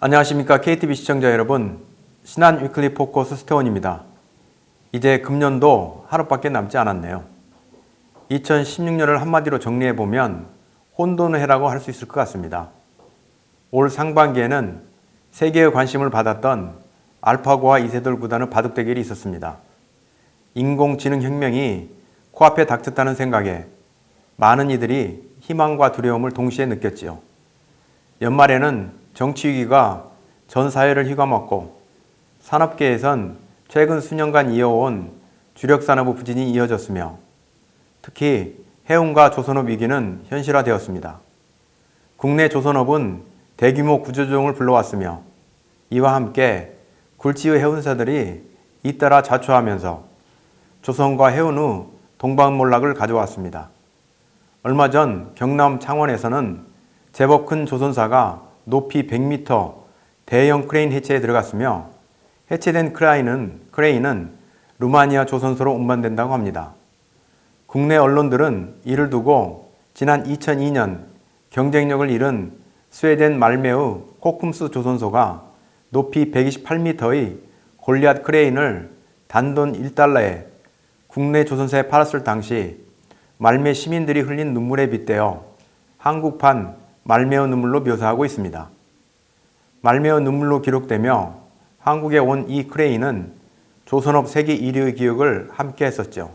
안녕하십니까 KTV 시청자 여러분, 신한 위클리 포커스 스태원입니다. 이제 금년도 하루밖에 남지 않았네요. 2016년을 한마디로 정리해보면 혼돈해라고 할 수 있을 것 같습니다. 올 상반기에는 세계의 관심을 받았던 알파고와 이세돌 구단의 바둑 대결이 있었습니다. 인공지능 혁명이 코앞에 닥쳤다는 생각에 많은 이들이 희망과 두려움을 동시에 느꼈지요. 연말에는 정치 위기가 전 사회를 휘감았고 산업계에선 최근 수년간 이어온 주력 산업의 부진이 이어졌으며 특히 해운과 조선업 위기는 현실화되었습니다. 국내 조선업은 대규모 구조조정을 불러왔으며 이와 함께 굴지의 해운사들이 잇따라 자초하면서 조선과 해운의 동방몰락을 가져왔습니다. 얼마 전 경남 창원에서는 제법 큰 조선사가 높이 100m 대형 크레인 해체에 들어갔으며 해체된 크레인은 루마니아 조선소로 운반된다고 합니다. 국내 언론들은 이를 두고 지난 2002년 경쟁력을 잃은 스웨덴 말메의 코쿰스 조선소가 높이 128m의 골리앗 크레인을 단돈 $1에 국내 조선사에 팔았을 당시 말메 시민들이 흘린 눈물에 빗대어 한국판 말메의 눈물로 묘사하고 있습니다. 말메의 눈물로 기록되며 한국에 온 이 크레인은 조선업 세계 1위의 기억을 함께 했었죠.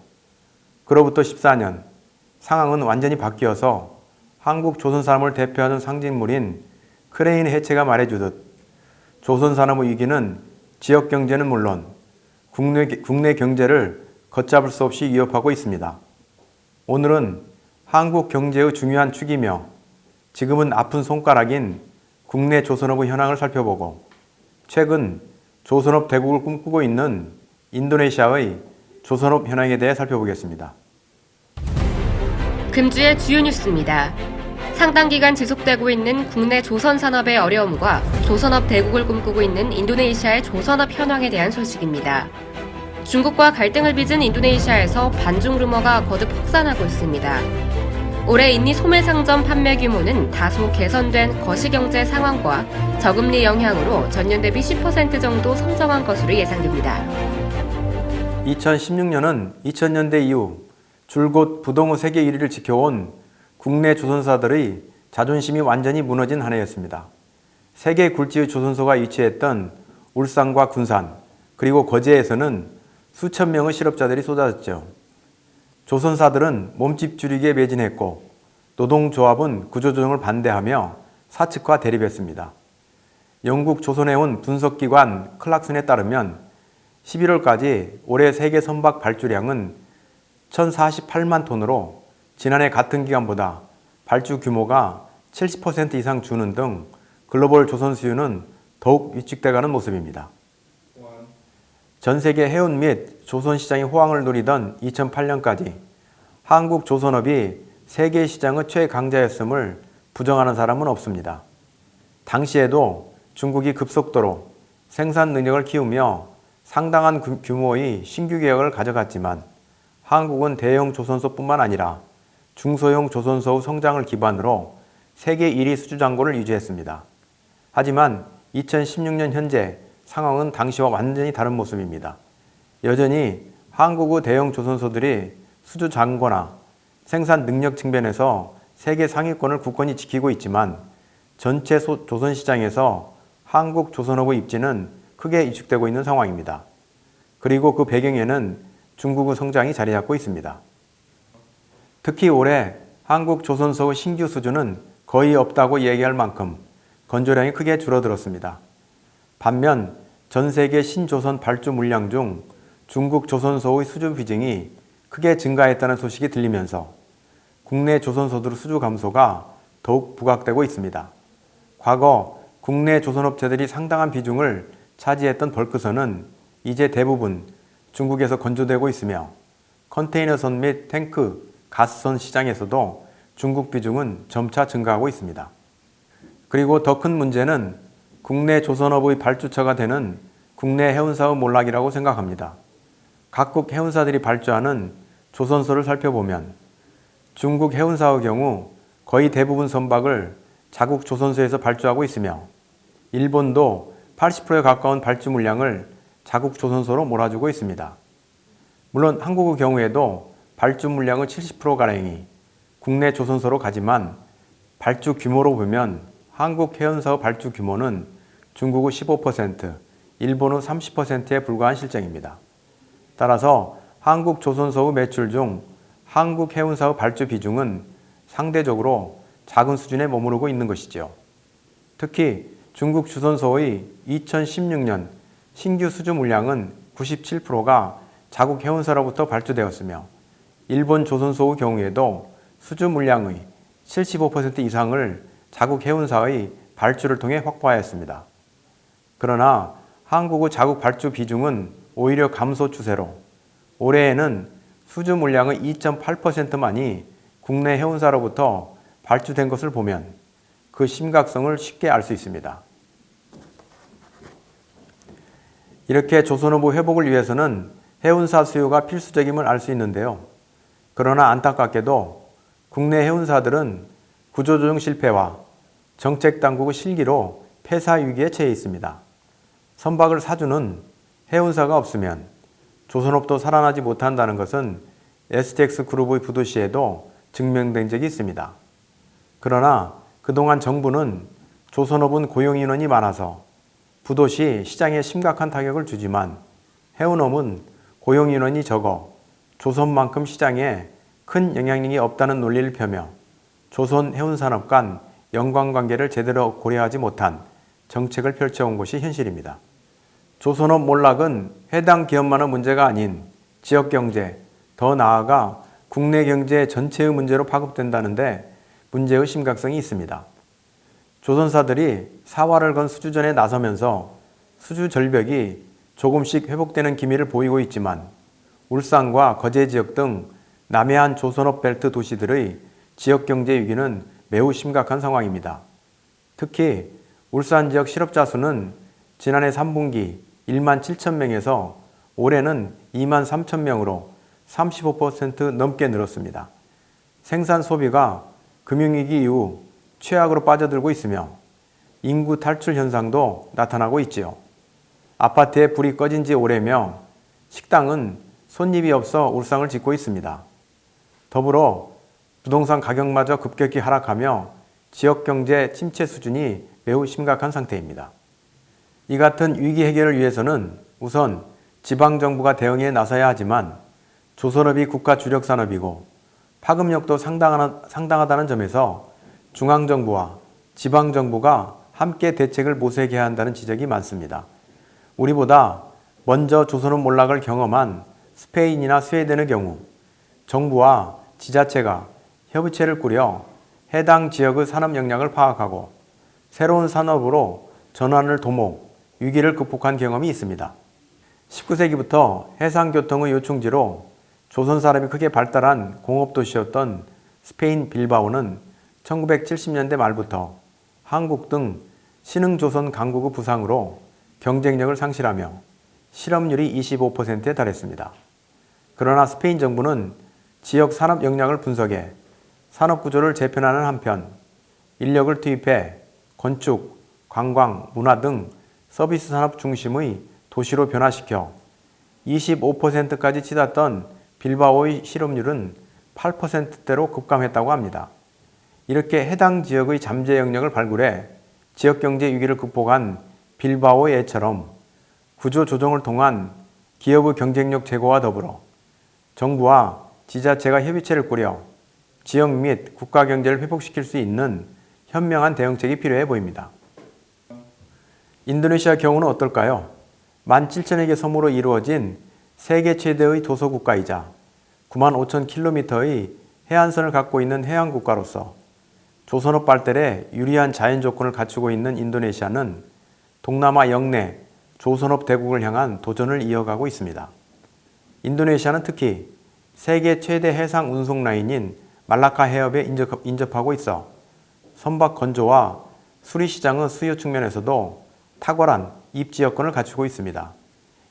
그로부터 14년, 상황은 완전히 바뀌어서 한국 조선산업을 대표하는 상징물인 크레인 해체가 말해주듯 조선산업의 위기는 지역 경제는 물론 국내 경제를 걷잡을 수 없이 위협하고 있습니다. 오늘은 한국 경제의 중요한 축이며 지금은 아픈 손가락인 국내 조선업의 현황을 살펴보고 최근 조선업 대국을 꿈꾸고 있는 인도네시아의 조선업 현황에 대해 살펴보겠습니다. 금주의 주요 뉴스입니다. 상당 기간 지속되고 있는 국내 조선 산업의 어려움과 조선업 대국을 꿈꾸고 있는 인도네시아의 조선업 현황에 대한 소식입니다. 중국과 갈등을 빚은 인도네시아에서 반중 루머가 거듭 확산하고 있습니다. 올해 인니 소매상점 판매 규모는 다소 개선된 거시경제 상황과 저금리 영향으로 전년 대비 10% 정도 성장한 것으로 예상됩니다. 2016년은 2000년대 이후 줄곧 부동의 세계 1위를 지켜온 국내 조선사들의 자존심이 완전히 무너진 한 해였습니다. 세계 굴지의 조선소가 위치했던 울산과 군산 그리고 거제에서는 수천 명의 실업자들이 쏟아졌죠. 조선사들은 몸집 줄이기에 매진했고 노동조합은 구조조정을 반대하며 사측과 대립했습니다. 영국 조선해운 분석기관 클락슨에 따르면 11월까지 올해 세계 선박 발주량은 1048만 톤으로 지난해 같은 기간보다 발주 규모가 70% 이상 주는 등 글로벌 조선 수요는 더욱 위축돼가는 모습입니다. 전 세계 해운 및 조선 시장이 호황을 누리던 2008년까지 한국 조선업이 세계 시장의 최강자였음을 부정하는 사람은 없습니다. 당시에도 중국이 급속도로 생산 능력을 키우며 상당한 규모의 신규 계약을 가져갔지만 한국은 대형 조선소뿐만 아니라 중소형 조선소의 성장을 기반으로 세계 1위 수주 잔고를 유지했습니다. 하지만 2016년 현재 상황은 당시와 완전히 다른 모습입니다. 여전히 한국의 대형 조선소들이 수주 잔고나 생산 능력 측면에서 세계 상위권을 굳건히 지키고 있지만 전체 조선 시장에서 한국 조선업의 입지는 크게 위축되고 있는 상황입니다. 그리고 그 배경에는 중국의 성장이 자리 잡고 있습니다. 특히 올해 한국 조선소의 신규 수주는 거의 없다고 얘기할 만큼 건조량이 크게 줄어들었습니다. 반면 전 세계 신조선 발주 물량 중 중국 조선소의 수주 비중이 크게 증가했다는 소식이 들리면서 국내 조선소들의 수주 감소가 더욱 부각되고 있습니다. 과거 국내 조선업체들이 상당한 비중을 차지했던 벌크선은 이제 대부분 중국에서 건조되고 있으며 컨테이너선 및 탱크, 가스선 시장에서도 중국 비중은 점차 증가하고 있습니다. 그리고 더 큰 문제는 국내 조선업의 발주처가 되는 국내 해운사의 몰락이라고 생각합니다. 각국 해운사들이 발주하는 조선소를 살펴보면 중국 해운사의 경우 거의 대부분 선박을 자국 조선소에서 발주하고 있으며 일본도 80%에 가까운 발주 물량을 자국 조선소로 몰아주고 있습니다. 물론 한국의 경우에도 발주 물량의 70%가량이 국내 조선소로 가지만 발주 규모로 보면 한국 해운사의 발주 규모는 중국의 15%, 일본의 30%에 불과한 실정입니다. 따라서 한국 조선소의 매출 중 한국 해운사의 발주 비중은 상대적으로 작은 수준에 머무르고 있는 것이죠. 특히 중국 조선소의 2016년 신규 수주 물량은 97%가 자국 해운사로부터 발주되었으며 일본 조선소의 경우에도 수주 물량의 75% 이상을 자국 해운사의 발주를 통해 확보하였습니다. 그러나 한국의 자국 발주 비중은 오히려 감소 추세로 올해에는 수주 물량의 2.8%만이 국내 해운사로부터 발주된 것을 보면 그 심각성을 쉽게 알 수 있습니다. 이렇게 조선업의 회복을 위해서는 해운사 수요가 필수적임을 알 수 있는데요. 그러나 안타깝게도 국내 해운사들은 구조조정 실패와 정책당국의 실기로 폐사 위기에 처해 있습니다. 선박을 사주는 해운사가 없으면 조선업도 살아나지 못한다는 것은 STX 그룹의 부도시에도 증명된 적이 있습니다. 그러나 그동안 정부는 조선업은 고용인원이 많아서 부도시 시장에 심각한 타격을 주지만 해운업은 고용인원이 적어 조선만큼 시장에 큰 영향력이 없다는 논리를 펴며 조선 해운산업 간 연관관계를 제대로 고려하지 못한 정책을 펼쳐온 것이 현실입니다. 조선업 몰락은 해당 기업만의 문제가 아닌 지역경제, 더 나아가 국내 경제 전체의 문제로 파급된다는데 문제의 심각성이 있습니다. 조선사들이 사활을 건 수주전에 나서면서 수주 절벽이 조금씩 회복되는 기미를 보이고 있지만 울산과 거제 지역 등 남해안 조선업 벨트 도시들의 지역 경제 위기는 매우 심각한 상황입니다. 특히 울산 지역 실업자 수는 지난해 3분기 1만 7천 명에서 올해는 2만 3천 명으로 35% 넘게 늘었습니다. 생산 소비가 금융위기 이후 최악으로 빠져들고 있으며 인구 탈출 현상도 나타나고 있지요. 아파트에 불이 꺼진 지 오래며 식당은 손님이 없어 울상을 짓고 있습니다. 더불어 부동산 가격마저 급격히 하락하며 지역경제 침체 수준이 매우 심각한 상태입니다. 이 같은 위기 해결을 위해서는 우선 지방정부가 대응에 나서야 하지만 조선업이 국가 주력 산업이고 파급력도 상당하다는 점에서 중앙정부와 지방정부가 함께 대책을 모색해야 한다는 지적이 많습니다. 우리보다 먼저 조선업 몰락을 경험한 스페인이나 스웨덴의 경우 정부와 지자체가 협의체를 꾸려 해당 지역의 산업 역량을 파악하고 새로운 산업으로 전환을 도모 위기를 극복한 경험이 있습니다. 19세기부터 해상교통의 요충지로 조선산업이 크게 발달한 공업도시였던 스페인 빌바오는 1970년대 말부터 한국 등 신흥조선 강국의 부상으로 경쟁력을 상실하며 실업률이 25%에 달했습니다. 그러나 스페인 정부는 지역 산업 역량을 분석해 산업구조를 재편하는 한편 인력을 투입해 건축, 관광, 문화 등 서비스 산업 중심의 도시로 변화시켜 25%까지 치닫던 빌바오의 실업률은 8%대로 급감했다고 합니다. 이렇게 해당 지역의 잠재 영역을 발굴해 지역경제 위기를 극복한 빌바오의 예처럼 구조 조정을 통한 기업의 경쟁력 제고와 더불어 정부와 지자체가 협의체를 꾸려 지역 및 국가 경제를 회복시킬 수 있는 현명한 대응책이 필요해 보입니다. 인도네시아 경우는 어떨까요? 17,000여 개 섬으로 이루어진 세계 최대의 도서국가이자 95,000km의 해안선을 갖고 있는 해양국가로서 조선업 발달에 유리한 자연 조건을 갖추고 있는 인도네시아는 동남아 영내 조선업 대국을 향한 도전을 이어가고 있습니다. 인도네시아는 특히 세계 최대 해상 운송 라인인 말라카 해협에 인접하고 있어 선박 건조와 수리시장의 수요 측면에서도 탁월한 입지 여건을 갖추고 있습니다.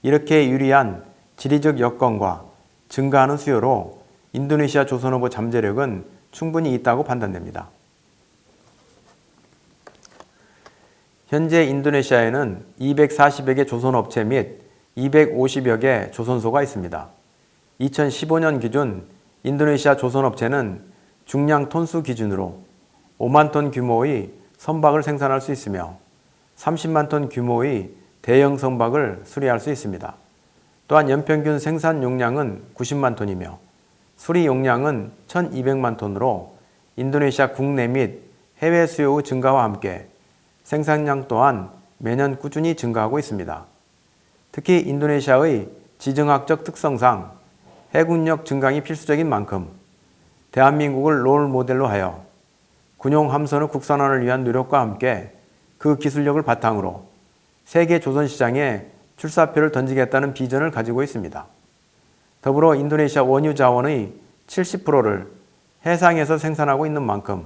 이렇게 유리한 지리적 여건과 증가하는 수요로 인도네시아 조선업의 잠재력은 충분히 있다고 판단됩니다. 현재 인도네시아에는 240여 개 조선업체 및 250여 개 조선소가 있습니다. 2015년 기준 인도네시아 조선업체는 중량 톤수 기준으로 5만 톤 규모의 선박을 생산할 수 있으며 30만 톤 규모의 대형 선박을 수리할 수 있습니다. 또한 연평균 생산 용량은 90만 톤이며 수리 용량은 1200만 톤으로 인도네시아 국내 및 해외 수요의 증가와 함께 생산량 또한 매년 꾸준히 증가하고 있습니다. 특히 인도네시아의 지정학적 특성상 해군력 증강이 필수적인 만큼 대한민국을 롤 모델로 하여 군용 함선의 국산화를 위한 노력과 함께 그 기술력을 바탕으로 세계 조선 시장에 출사표를 던지겠다는 비전을 가지고 있습니다. 더불어 인도네시아 원유 자원의 70%를 해상에서 생산하고 있는 만큼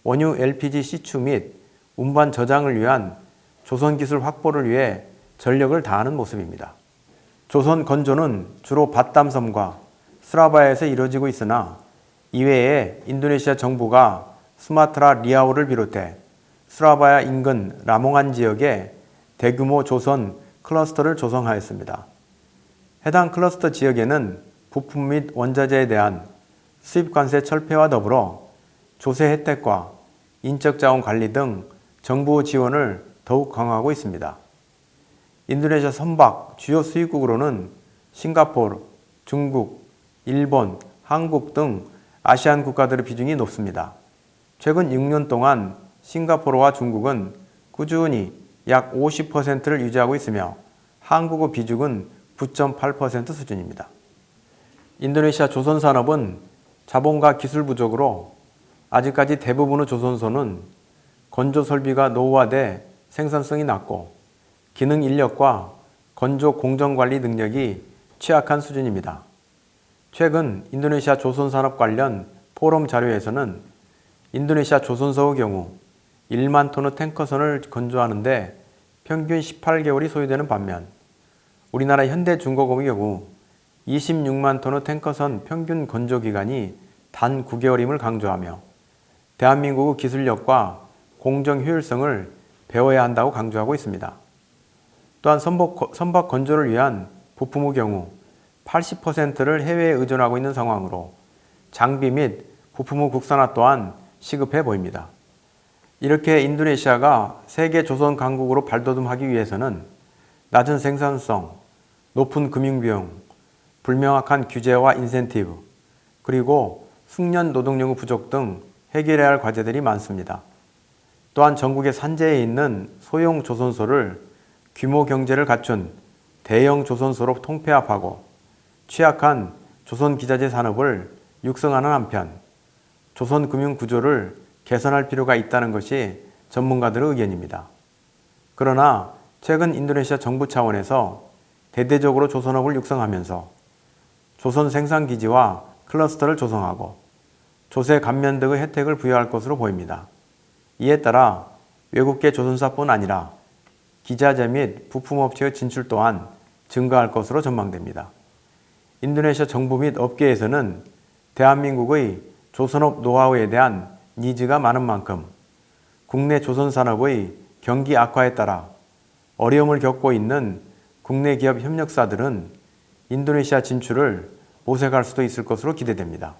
원유 LPG 시추 및 운반 저장을 위한 조선 기술 확보를 위해 전력을 다하는 모습입니다. 조선 건조는 주로 바탐섬과 수라바야에서 이루어지고 있으나 이외에 인도네시아 정부가 수마트라 리아오를 비롯해 수라바야 인근 라몽안 지역에 대규모 조선 클러스터를 조성하였습니다. 해당 클러스터 지역에는 부품 및 원자재에 대한 수입 관세 철폐와 더불어 조세 혜택과 인적 자원 관리 등 정부 지원을 더욱 강화하고 있습니다. 인도네시아 선박 주요 수입국으로는 싱가포르, 중국, 일본, 한국 등 아시안 국가들의 비중이 높습니다. 최근 6년 동안 싱가포르와 중국은 꾸준히 약 50%를 유지하고 있으며 한국의 비중은 9.8% 수준입니다. 인도네시아 조선산업은 자본과 기술 부족으로 아직까지 대부분의 조선소는 건조 설비가 노후화돼 생산성이 낮고 기능 인력과 건조 공정관리 능력이 취약한 수준입니다. 최근 인도네시아 조선산업 관련 포럼 자료에서는 인도네시아 조선소의 경우 1만 톤의 탱커선을 건조하는데 평균 18개월이 소요되는 반면 우리나라 현대중공업의 경우 26만 톤의 탱커선 평균 건조 기간이 단 9개월임을 강조하며 대한민국의 기술력과 공정 효율성을 배워야 한다고 강조하고 있습니다. 또한 선박 건조를 위한 부품의 경우 80%를 해외에 의존하고 있는 상황으로 장비 및 부품의 국산화 또한 시급해 보입니다. 이렇게 인도네시아가 세계 조선 강국으로 발돋움하기 위해서는 낮은 생산성, 높은 금융비용, 불명확한 규제와 인센티브, 그리고 숙련 노동력의 부족 등 해결해야 할 과제들이 많습니다. 또한 전국의 산재에 있는 소형 조선소를 규모 경제를 갖춘 대형 조선소로 통폐합하고 취약한 조선기자재 산업을 육성하는 한편 조선 금융 구조를 개선할 필요가 있다는 것이 전문가들의 의견입니다. 그러나 최근 인도네시아 정부 차원에서 대대적으로 조선업을 육성하면서 조선 생산기지와 클러스터를 조성하고 조세 감면 등의 혜택을 부여할 것으로 보입니다. 이에 따라 외국계 조선사뿐 아니라 기자재 및 부품업체의 진출 또한 증가할 것으로 전망됩니다. 인도네시아 정부 및 업계에서는 대한민국의 조선업 노하우에 대한 니즈가 많은 만큼 국내 조선산업의 경기 악화에 따라 어려움을 겪고 있는 국내 기업 협력사들은 인도네시아 진출을 모색할 수도 있을 것으로 기대됩니다.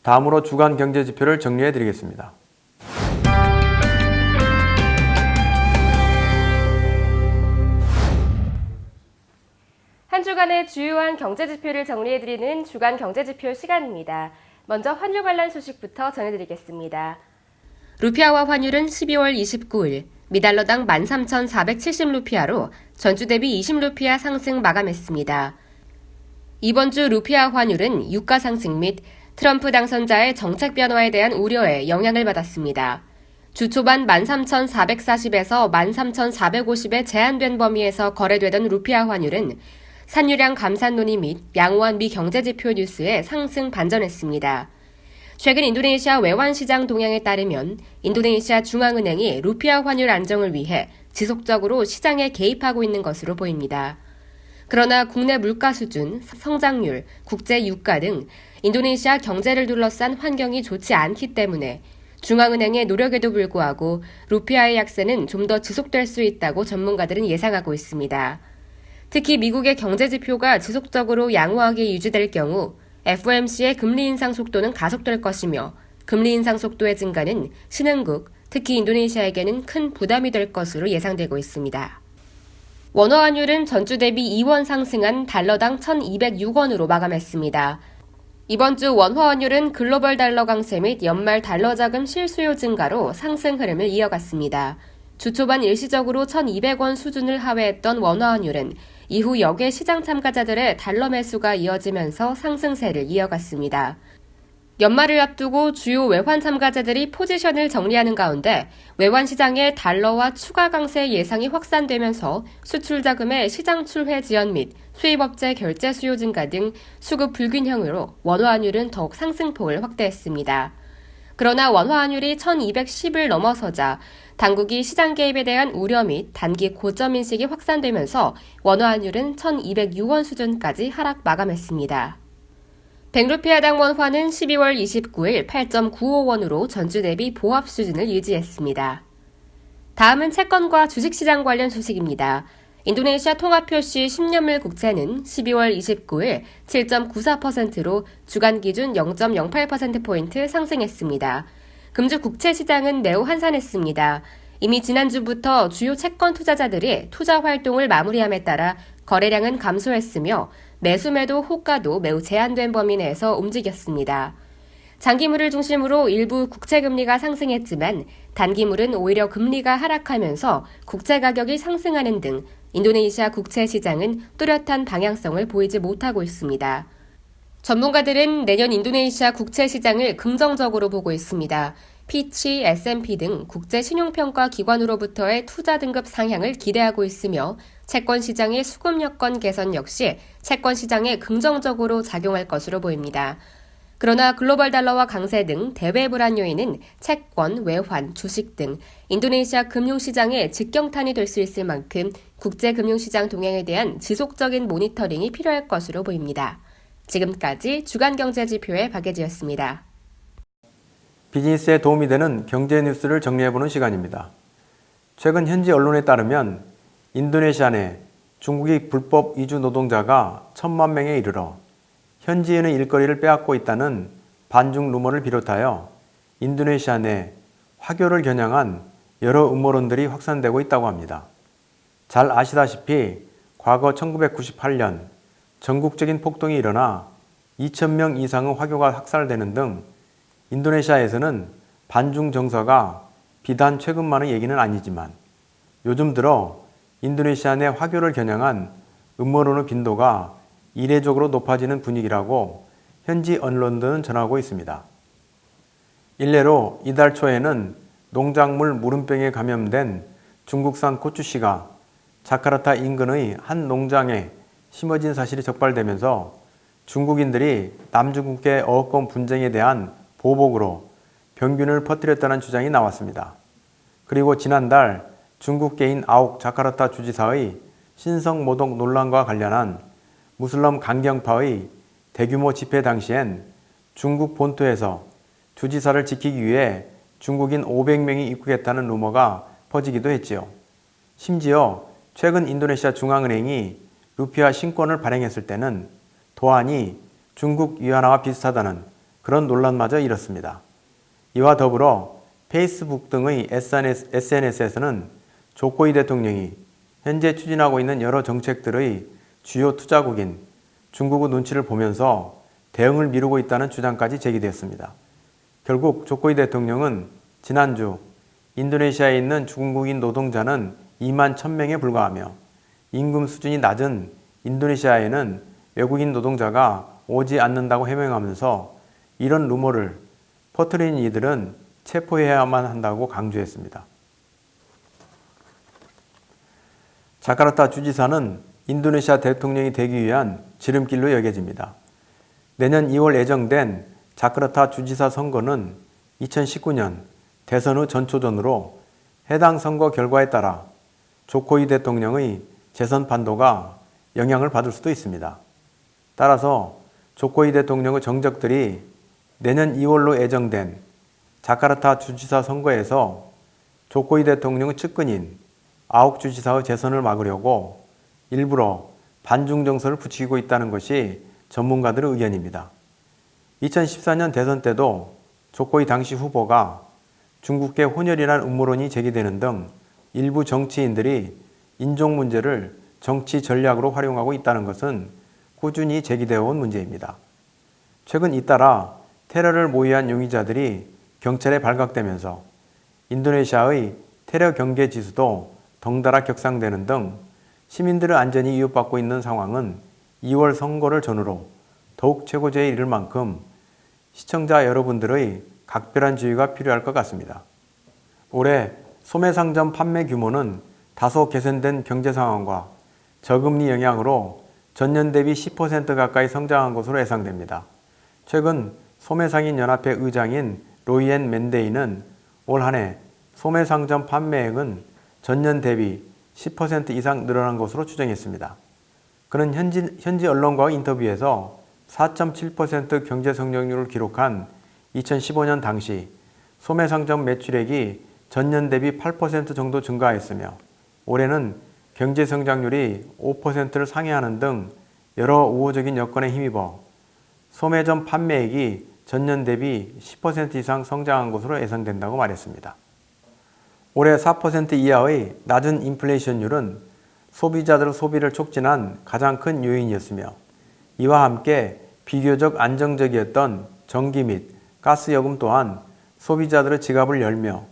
다음으로 주간 경제지표를 정리해 드리겠습니다. 한 주간의 주요한 경제지표를 정리해드리는 주간 경제지표 시간입니다. 먼저 환율 관련 소식부터 전해드리겠습니다. 루피아화 환율은 12월 29일 미달러당 13,470루피아로 전주 대비 20루피아 상승 마감했습니다. 이번 주 루피아 환율은 유가 상승 및 트럼프 당선자의 정책 변화에 대한 우려에 영향을 받았습니다. 주 초반 13,440에서 13,450의 제한된 범위에서 거래되던 루피아 환율은 산유량 감산 논의 및 양호한 미 경제지표 뉴스에 상승 반전했습니다. 최근 인도네시아 외환시장 동향에 따르면 인도네시아 중앙은행이 루피아 환율 안정을 위해 지속적으로 시장에 개입하고 있는 것으로 보입니다. 그러나 국내 물가 수준, 성장률, 국제 유가 등 인도네시아 경제를 둘러싼 환경이 좋지 않기 때문에 중앙은행의 노력에도 불구하고 루피아의 약세는 좀 더 지속될 수 있다고 전문가들은 예상하고 있습니다. 특히 미국의 경제 지표가 지속적으로 양호하게 유지될 경우 FOMC의 금리 인상 속도는 가속될 것이며 금리 인상 속도의 증가는 신흥국, 특히 인도네시아에게는 큰 부담이 될 것으로 예상되고 있습니다. 원화 환율은 전주 대비 2원 상승한 달러당 1,206원으로 마감했습니다. 이번 주 원화 환율은 글로벌 달러 강세 및 연말 달러 자금 실수요 증가로 상승 흐름을 이어갔습니다. 주 초반 일시적으로 1,200원 수준을 하회했던 원화 환율은 이후 역의 시장 참가자들의 달러 매수가 이어지면서 상승세를 이어갔습니다. 연말을 앞두고 주요 외환 참가자들이 포지션을 정리하는 가운데 외환 시장의 달러와 추가 강세 예상이 확산되면서 수출 자금의 시장 출회 지연 및 수입업체 결제 수요 증가 등 수급 불균형으로 원화 환율은 더욱 상승폭을 확대했습니다. 그러나 원화 환율이 1,210을 넘어서자 당국이 시장 개입에 대한 우려 및 단기 고점 인식이 확산되면서 원화 환율은 1,206원 수준까지 하락 마감했습니다. 100루피아당 원화는 12월 29일 8.95원으로 전주 대비 보합 수준을 유지했습니다. 다음은 채권과 주식시장 관련 소식입니다. 인도네시아 통화표시 10년물 국채는 12월 29일 7.94%로 주간 기준 0.08%포인트 상승했습니다. 금주 국채 시장은 매우 한산했습니다. 이미 지난주부터 주요 채권 투자자들이 투자 활동을 마무리함에 따라 거래량은 감소했으며 매수매도 호가도 매우 제한된 범위 내에서 움직였습니다. 장기물을 중심으로 일부 국채 금리가 상승했지만 단기물은 오히려 금리가 하락하면서 국채 가격이 상승하는 등 인도네시아 국채 시장은 뚜렷한 방향성을 보이지 못하고 있습니다. 전문가들은 내년 인도네시아 국채 시장을 긍정적으로 보고 있습니다. 피치, S&P 등 국제 신용평가 기관으로부터의 투자 등급 상향을 기대하고 있으며 채권 시장의 수급 여건 개선 역시 채권 시장에 긍정적으로 작용할 것으로 보입니다. 그러나 글로벌 달러와 강세 등 대외 불안 요인은 채권, 외환, 주식 등 인도네시아 금융시장에 직경탄이 될 수 있을 만큼 국제 금융시장 동향에 대한 지속적인 모니터링이 필요할 것으로 보입니다. 지금까지 주간경제지표의 박예지였습니다. 비즈니스에 도움이 되는 경제 뉴스를 정리해보는 시간입니다. 최근 현지 언론에 따르면 인도네시아 내 중국인 불법 이주 노동자가 1,000만 명에 이르러 현지인의 일거리를 빼앗고 있다는 반중 루머를 비롯하여 인도네시아 내 화교를 겨냥한 여러 음모론들이 확산되고 있다고 합니다. 잘 아시다시피 과거 1998년 전국적인 폭동이 일어나 2,000명 이상의 화교가 학살되는 등 인도네시아에서는 반중 정서가 비단 최근만의 얘기는 아니지만 요즘 들어 인도네시아 내 화교를 겨냥한 음모론의 빈도가 이례적으로 높아지는 분위기라고 현지 언론들은 전하고 있습니다. 일례로 이달 초에는 농작물 무름병에 감염된 중국산 고추씨가 자카르타 인근의 한 농장에 심어진 사실이 적발되면서 중국인들이 남중국의 어권 분쟁에 대한 보복으로 병균을 퍼뜨렸다는 주장이 나왔습니다. 그리고 지난달 중국계인 아욱 자카르타 주지사의 신성모독 논란과 관련한 무슬럼 강경파의 대규모 집회 당시엔 중국 본토에서 주지사를 지키기 위해 중국인 500명이 입국했다는 루머가 퍼지기도 했지요. 심지어 최근 인도네시아 중앙은행이 루피아 신권을 발행했을 때는 도안이 중국 위안화와 비슷하다는 그런 논란마저 일었습니다. 이와 더불어 페이스북 등의 SNS에서는 조코이 대통령이 현재 추진하고 있는 여러 정책들의 주요 투자국인 중국의 눈치를 보면서 대응을 미루고 있다는 주장까지 제기되었습니다. 결국 조코이 대통령은 지난주 인도네시아에 있는 중국인 노동자는 2만 1,000명에 불과하며 임금 수준이 낮은 인도네시아에는 외국인 노동자가 오지 않는다고 해명하면서 이런 루머를 퍼뜨린 이들은 체포해야만 한다고 강조했습니다. 자카르타 주지사는 인도네시아 대통령이 되기 위한 지름길로 여겨집니다. 내년 2월 예정된 자카르타 주지사 선거는 2019년 대선 후 전초전으로 해당 선거 결과에 따라 조코이 대통령의 재선 판도가 영향을 받을 수도 있습니다. 따라서 조코이 대통령의 정적들이 내년 2월로 예정된 자카르타 주지사 선거에서 조코이 대통령 측근인 아욱 주지사의 재선을 막으려고 일부러 반중 정서를 부추기고 있다는 것이 전문가들의 의견입니다. 2014년 대선 때도 조코이 당시 후보가 중국계 혼혈이라는 음모론이 제기되는 등 일부 정치인들이 인종 문제를 정치 전략으로 활용하고 있다는 것은 꾸준히 제기되어 온 문제입니다. 최근 잇따라 테러를 모의한 용의자들이 경찰에 발각되면서 인도네시아의 테러 경계 지수도 덩달아 격상되는 등 시민들의 안전이 위협받고 있는 상황은 2월 선거를 전후로 더욱 최고조에 이를 만큼 시청자 여러분들의 각별한 주의가 필요할 것 같습니다. 올해 소매상점 판매 규모는 다소 개선된 경제 상황과 저금리 영향으로 전년 대비 10% 가까이 성장한 것으로 예상됩니다. 최근 소매상인연합회 의장인 로이엔 맨데이는 올 한 해 소매상점 판매액은 전년 대비 10% 이상 늘어난 것으로 추정했습니다. 그는 현지 언론과의 인터뷰에서 4.7% 경제 성장률을 기록한 2015년 당시 소매상점 매출액이 전년 대비 8% 정도 증가했으며 올해는 경제 성장률이 5%를 상회하는 등 여러 우호적인 여건에 힘입어 소매점 판매액이 전년 대비 10% 이상 성장한 것으로 예상된다고 말했습니다. 올해 4% 이하의 낮은 인플레이션율은 소비자들의 소비를 촉진한 가장 큰 요인이었으며 이와 함께 비교적 안정적이었던 전기 및 가스 요금 또한 소비자들의 지갑을 열며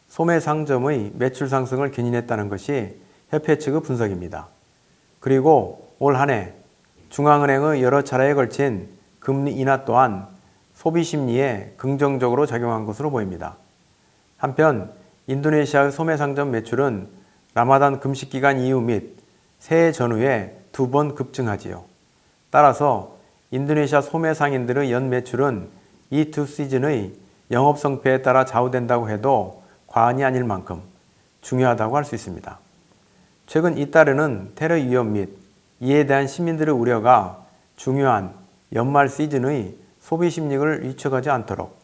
소매상점의 매출 상승을 견인했다는 것이 협회 측의 분석입니다. 그리고 올 한 해 중앙은행의 여러 차례에 걸친 금리 인하 또한 소비 심리에 긍정적으로 작용한 것으로 보입니다. 한편 인도네시아의 소매상점 매출은 라마단 금식 기간 이후 및 새해 전후에 2번 급증하지요. 따라서 인도네시아 소매상인들의 연 매출은 이 두 시즌의 영업 성패에 따라 좌우된다고 해도 과언이 아닐 만큼 중요하다고 할 수 있습니다. 최근 잇따르는 테러 위험 및 이에 대한 시민들의 우려가 중요한 연말 시즌의 소비 심리를 위축하지 않도록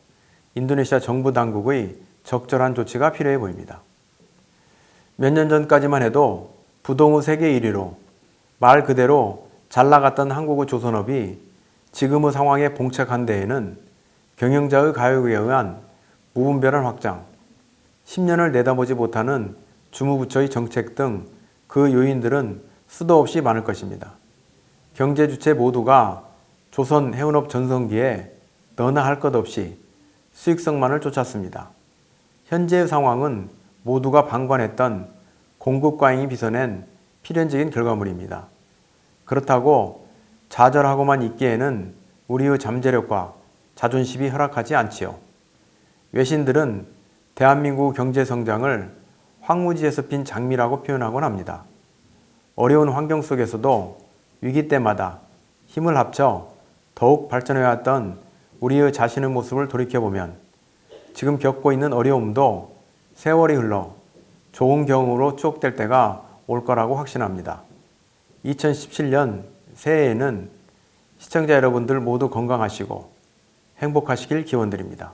인도네시아 정부 당국의 적절한 조치가 필요해 보입니다. 몇 년 전까지만 해도 부동의 세계 1위로 말 그대로 잘 나갔던 한국의 조선업이 지금의 상황에 봉착한 데에는 경영자의 가욕에 의한 무분별한 확장, 10년을 내다보지 못하는 주무부처의 정책 등 그 요인들은 수도 없이 많을 것입니다. 경제 주체 모두가 조선 해운업 전성기에 너나 할 것 없이 수익성만을 쫓았습니다. 현재의 상황은 모두가 방관했던 공급 과잉이 빚어낸 필연적인 결과물입니다. 그렇다고 좌절하고만 있기에는 우리의 잠재력과 자존심이 허락하지 않지요. 외신들은 대한민국 경제 성장을 황무지에서 핀 장미라고 표현하곤 합니다. 어려운 환경 속에서도 위기 때마다 힘을 합쳐 더욱 발전해왔던 우리의 자신의 모습을 돌이켜보면 지금 겪고 있는 어려움도 세월이 흘러 좋은 경험으로 추억될 때가 올 거라고 확신합니다. 2017년 새해에는 시청자 여러분들 모두 건강하시고 행복하시길 기원드립니다.